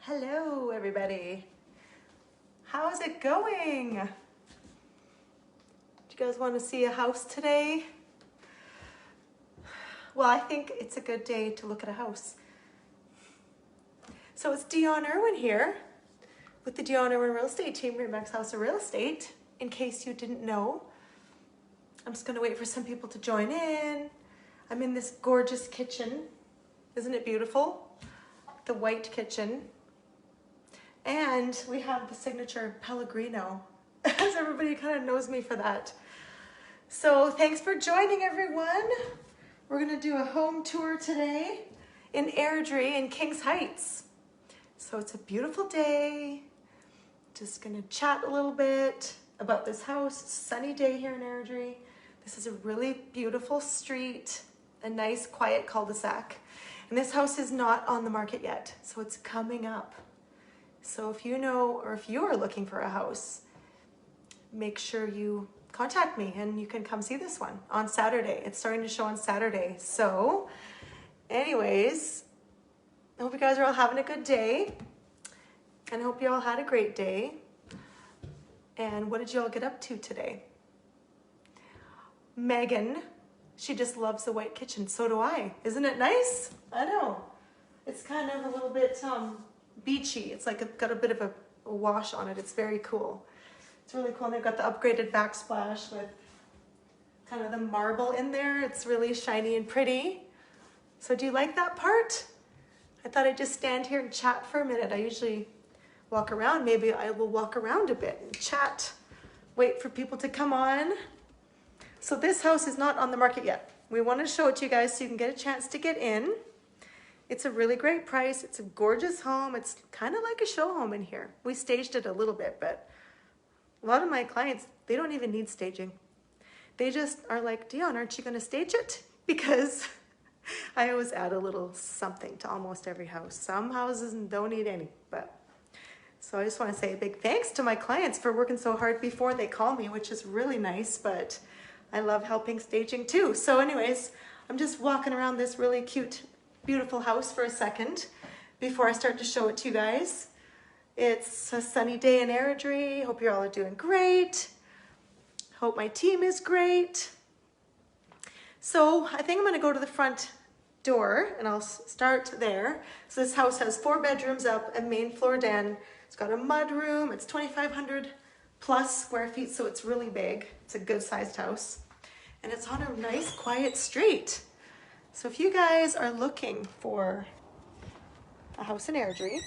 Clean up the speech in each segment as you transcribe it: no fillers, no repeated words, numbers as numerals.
Hello, everybody. How's it going? Do you guys want to see a house today? Well, I think it's a good day to look at a house. So it's Dione Irwin here with the Dione Irwin Real Estate Team, Remax House of Real Estate. In case you didn't know, I'm just going to wait for some people to join in. I'm in this gorgeous kitchen. Isn't it beautiful? The white kitchen. And we have the signature Pellegrino, as everybody kind of knows me for that. So thanks for joining, everyone. We're gonna do a home tour today in Airdrie in Kings Heights. So it's a beautiful day. Just gonna chat a little bit about this house. It's a sunny day here in Airdrie. This is a really beautiful street, a nice quiet cul-de-sac. And this house is not on the market yet, so it's coming up. So if you know, or if you are looking for a house, make sure you contact me and you can come see this one on Saturday. It's starting to show on Saturday. So anyways, I hope you guys are all having a good day and I hope you all had a great day. And what did you all get up to today? Megan, she just loves the white kitchen. So do I. Isn't it nice? I know. It's kind of a little bit, beachy. It's like got a bit of a wash on it. It's very cool. It's really cool. And they've got the upgraded backsplash with kind of the marble in there. It's really shiny and pretty. So do you like that part? I thought I'd just stand here and chat for a minute. I usually walk around. Maybe I will walk around a bit and chat. Wait for people to come on. So this house is not on the market yet. We want to show it to you guys so you can get a chance to get in. It's a really great price. It's a gorgeous home. It's kind of like a show home in here. We staged it a little bit, but a lot of my clients, they don't even need staging. They just are like, Dione, aren't you going to stage it? Because I always add a little something to almost every house. Some houses don't need any, but so I just want to say a big thanks to my clients for working so hard before they call me, which is really nice, but I love helping staging too. So anyways, I'm just walking around this really cute beautiful house for a second before I start to show it to you guys. It's a sunny day in Airdrie. Hope you all are doing great. Hope my team is great. So I think I'm going to go to the front door and I'll start there. So this house has 4 bedrooms up, a main floor den. It's got a mudroom. It's 2,500 plus square feet, so it's really big. It's a good sized house. And it's on a nice quiet street. So if you guys are looking for a house in Airdrie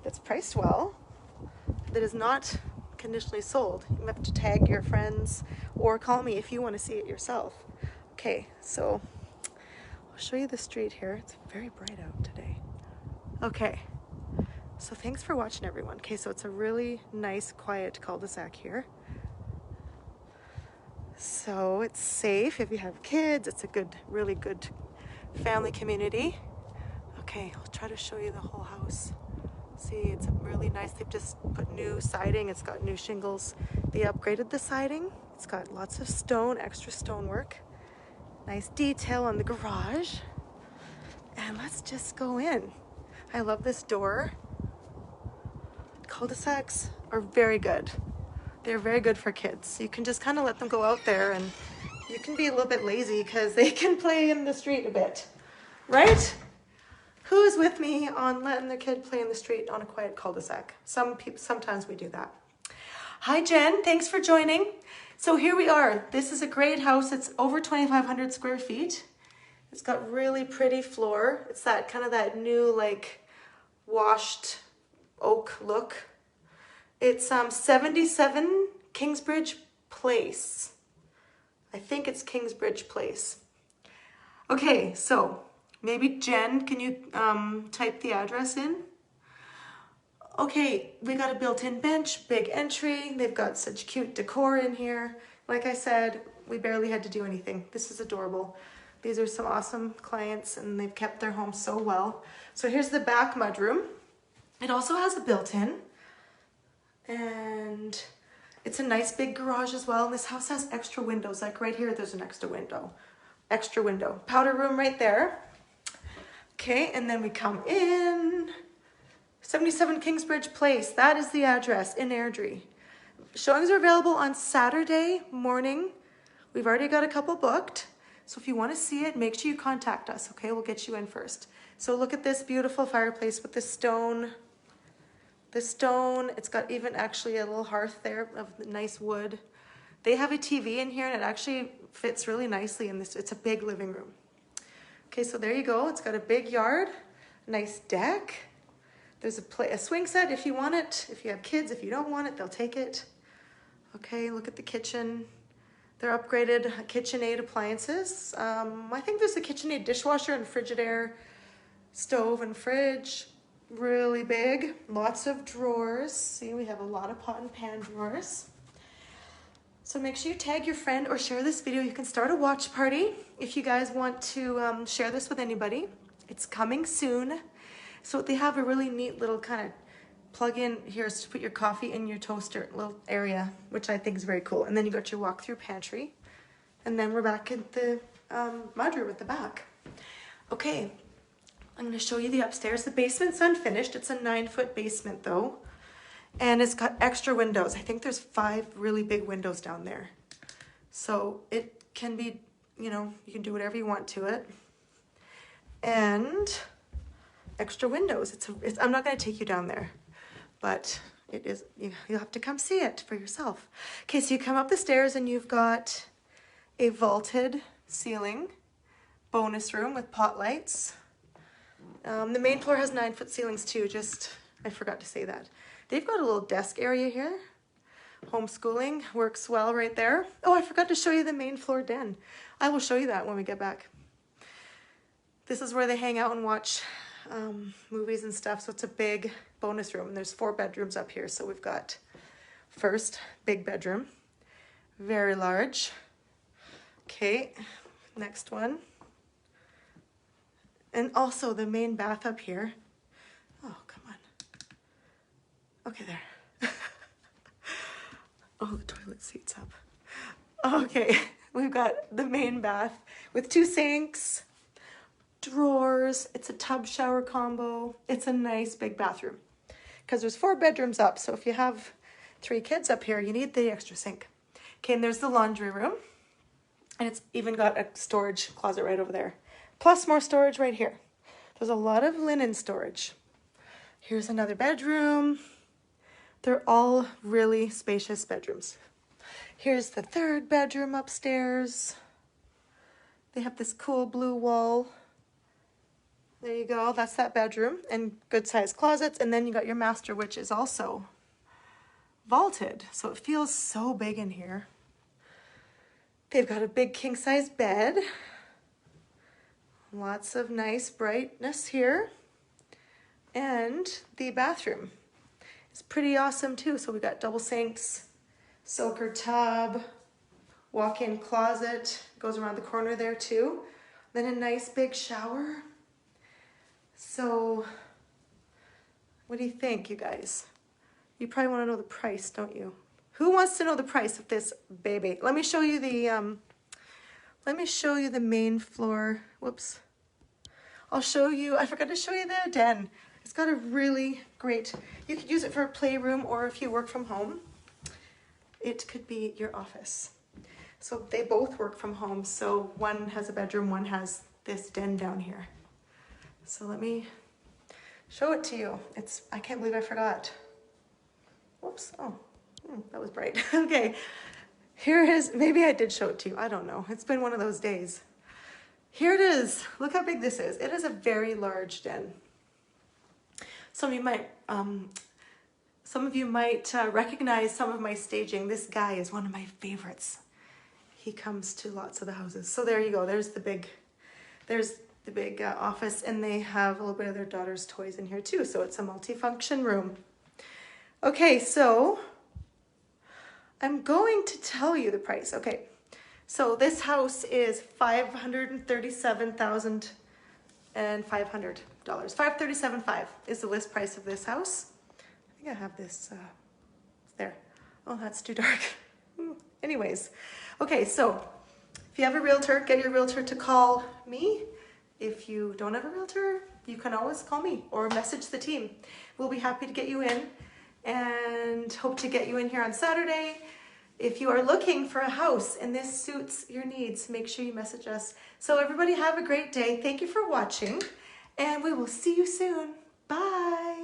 that's priced well, that is not conditionally sold, you have to tag your friends or call me if you want to see it yourself. Okay, so I'll show you the street here. It's very bright out today. Okay, so thanks for watching, everyone. Okay, so it's a really nice, quiet cul-de-sac here. So it's safe if you have kids. It's a good, really good family community. Okay, I'll try to show you the whole house. See, it's really nice. They've just put new siding. It's got new shingles. They upgraded the siding. It's got lots of stone, extra stonework. Nice detail on the garage. And let's just go in. I love this door. Cul-de-sacs are very good. They're very good for kids. You can just kind of let them go out there and you can be a little bit lazy because they can play in the street a bit, right? Who's with me on letting their kid play in the street on a quiet cul-de-sac? Sometimes we do that. Hi, Jen. Thanks for joining. So here we are. This is a great house. It's over 2,500 square feet. It's got really pretty floor. It's that kind of that new like washed oak look. It's 77 Kingsbridge Place. I think it's Kingsbridge Place. Okay, so maybe Jen, can you type the address in? Okay, we got a built-in bench, big entry. They've got such cute decor in here. Like I said, we barely had to do anything. This is adorable. These are some awesome clients and they've kept their home so well. So here's the back mudroom. It also has a built-in. And it's a nice big garage as well. And this house has extra windows. Like right here, there's an extra window. Powder room right there. Okay, and then we come in. 77 Kingsbridge Place. That is the address in Airdrie. Showings are available on Saturday morning. We've already got a couple booked. So if you want to see it, make sure you contact us, okay? We'll get you in first. So look at this beautiful fireplace with the stone. The stone, it's got even actually a little hearth there of nice wood. They have a TV in here and it actually fits really nicely in this. It's a big living room. Okay, so there you go. It's got a big yard, nice deck. There's a swing set if you want it. If you have kids, if you don't want it, they'll take it. Okay, look at the kitchen. They're upgraded KitchenAid appliances. I think there's a KitchenAid dishwasher and Frigidaire stove and fridge. Really big, lots of drawers. See, we have a lot of pot and pan drawers. So make sure you tag your friend or share this video. You can start a watch party if you guys want to share this with anybody. It's coming soon. So they have a really neat little kind of plug-in here to put your coffee in your toaster little area, which I think is very cool. And then you got your walk-through pantry. And then we're back at the mudroom at the back. Okay, I'm going to show you the upstairs. The basement's unfinished. It's a 9-foot basement though. And it's got extra windows. I think there's 5 really big windows down there. So it can be, you know, you can do whatever you want to it. And extra windows. I'm not going to take you down there, but it is, you'll have to come see it for yourself. Okay, so you come up the stairs and you've got a vaulted ceiling, bonus room with pot lights. The main floor has 9-foot ceilings too, I forgot to say that. They've got a little desk area here. Homeschooling works well right there. Oh, I forgot to show you the main floor den. I will show you that when we get back. This is where they hang out and watch movies and stuff. So it's a big bonus room and there's 4 bedrooms up here. So we've got first big bedroom, very large. Okay, next one. And also the main bath up here. Oh, come on. Okay, there. Oh, the toilet seat's up. Okay, we've got the main bath with 2 sinks, drawers. It's a tub shower combo. It's a nice big bathroom because there's 4 bedrooms up. So if you have 3 kids up here, you need the extra sink. Okay, and there's the laundry room. And it's even got a storage closet right over there. Plus more storage right here. There's a lot of linen storage. Here's another bedroom. They're all really spacious bedrooms. Here's the 3rd bedroom upstairs. They have this cool blue wall. There you go, that's that bedroom, and good sized closets. And then you got your master, which is also vaulted. So it feels so big in here. They've got a big king size bed. Lots of nice brightness here. And the bathroom is pretty awesome too. So we got double sinks, soaker tub, walk-in closet, goes around the corner there too. Then a nice big shower. So what do you think, you guys? You probably want to know the price, don't you? Who wants to know the price of this baby? Let me show you the main floor. Whoops. I'll show you, I forgot to show you the den. It's got a really great, you could use it for a playroom, or if you work from home, it could be your office. So they both work from home. So one has a bedroom, one has this den down here. So let me show it to you. I can't believe I forgot. Whoops, oh, that was bright. Okay, here is, maybe I did show it to you, I don't know. It's been one of those days. Here it is. Look how big this is. It is a very large den. Some of you might recognize some of my staging. This guy is one of my favorites. He comes to lots of the houses. So there you go. There's the big office, and they have a little bit of their daughter's toys in here too. So it's a multifunction room. Okay, so I'm going to tell you the price. Okay, so this house is $537,500. $537,500 is the list price of this house. I think I have this there. Oh, that's too dark. Anyways, okay, so if you have a realtor, get your realtor to call me. If you don't have a realtor, you can always call me or message the team. We'll be happy to get you in and hope to get you in here on Saturday. If you are looking for a house and this suits your needs, make sure you message us. So everybody have a great day. Thank you for watching, and we will see you soon. Bye.